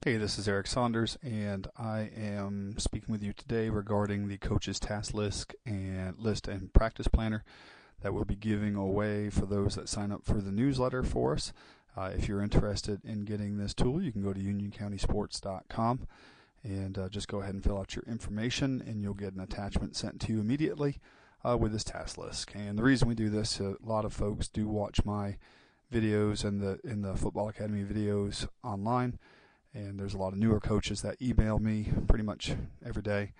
Hey, this is Eric Saunders, and I am speaking with you today regarding the coach's task list and practice planner that we'll be giving away for those that sign up for the newsletter for us. If you're interested in getting this tool, you can go to unioncountysports.com and just go ahead and fill out your information, and you'll get an attachment sent to you immediately with this task list. And the reason we do this, a lot of folks do watch my videos and in the Football Academy videos online. And there's a lot of newer coaches that email me pretty much every day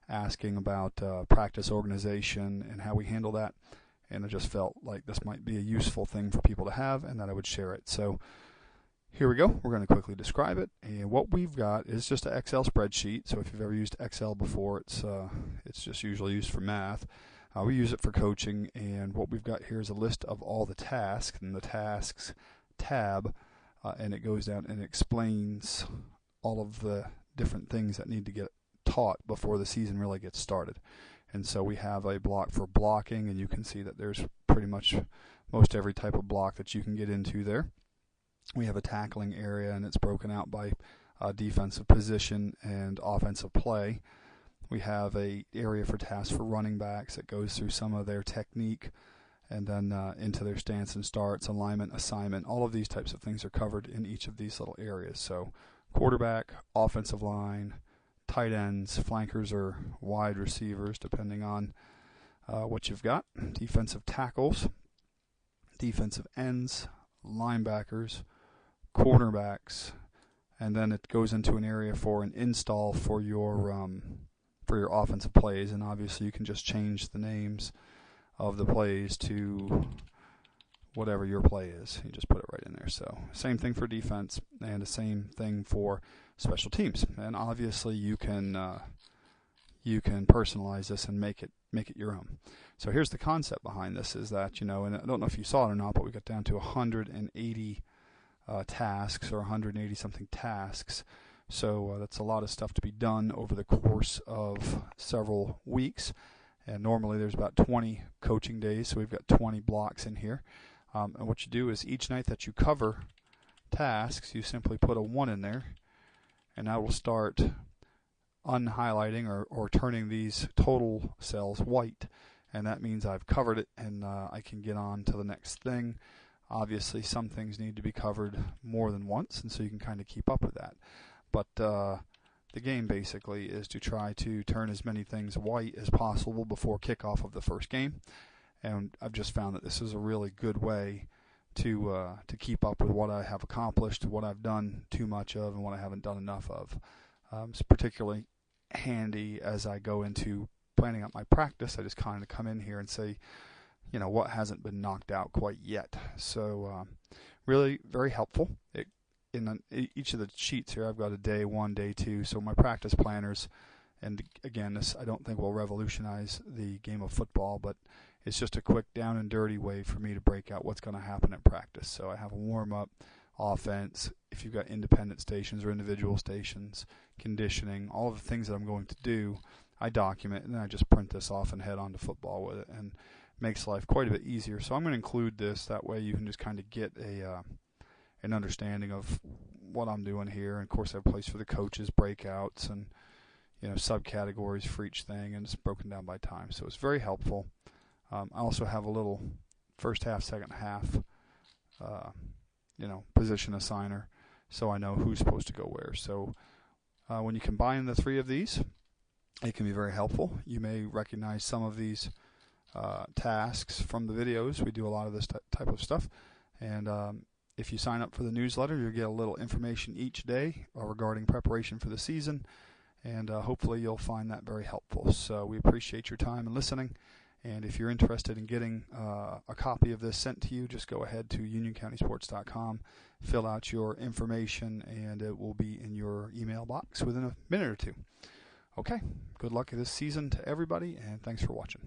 asking about practice organization and how we handle that. And I just felt like this might be a useful thing for people to have and that I would share it. So here we go. We're going to quickly describe it. And what we've got is just an Excel spreadsheet. So if you've ever used Excel before, it's just usually used for math. We use it for coaching. And what we've got here is a list of all the tasks and the tasks tab. And it goes down and explains all of the different things that need to get taught before the season really gets started. And so we have a block for blocking, and you can see that there's pretty much most every type of block that you can get into there. We have a tackling area, and it's broken out by defensive position and offensive play. We have a area for tasks for running backs that goes through some of their technique, and then into their stance and starts, alignment, assignment. All of these types of things are covered in each of these little areas. So quarterback, offensive line, tight ends, flankers, or wide receivers, depending on what you've got. Defensive tackles, defensive ends, linebackers, cornerbacks, and then it goes into an area for an install for your offensive plays. And obviously you can just change the names of the plays to whatever your play is. You just put it right in there. So same thing for defense and the same thing for special teams. And obviously you can personalize this and make it your own. So here's the concept behind this is that, and I don't know if you saw it or not, but we got down to 180 tasks or 180 something tasks. So that's a lot of stuff to be done over the course of several weeks. And normally there's about 20 coaching days, so we've got 20 blocks in here. And what you do is each night that you cover tasks, you simply put a 1 in there, and that will start unhighlighting or turning these total cells white. And that means I've covered it, and I can get on to the next thing. Obviously, some things need to be covered more than once, and so you can kind of keep up with that. But the game basically is to try to turn as many things white as possible before kickoff of the first game. And I've just found that this is a really good way to keep up with what I have accomplished, what I've done too much of, and what I haven't done enough of. It's particularly handy as I go into planning out my practice. I just kind of come in here and say, what hasn't been knocked out quite yet. So really very helpful. In each of the sheets here, I've got a day 1, day 2. So my practice planners, and again, this I don't think will revolutionize the game of football, but it's just a quick down and dirty way for me to break out what's going to happen at practice. So I have a warm-up, offense, if you've got independent stations or individual stations, conditioning, all of the things that I'm going to do, I document, and then I just print this off and head on to football with it, and makes life quite a bit easier. So I'm going to include this. That way you can just kind of get an understanding of what I'm doing here. And of course I have a place for the coaches, breakouts, and subcategories for each thing, and it's broken down by time. So it's very helpful. I also have a little first half, second half, position assigner, so I know who's supposed to go where. So when you combine the three of these, it can be very helpful. You may recognize some of these tasks from the videos. We do a lot of this type of stuff. And if you sign up for the newsletter, you'll get a little information each day regarding preparation for the season, and hopefully you'll find that very helpful. So we appreciate your time and listening, and if you're interested in getting a copy of this sent to you, just go ahead to unioncountysports.com, fill out your information, and it will be in your email box within a minute or two. Okay, good luck this season to everybody, and thanks for watching.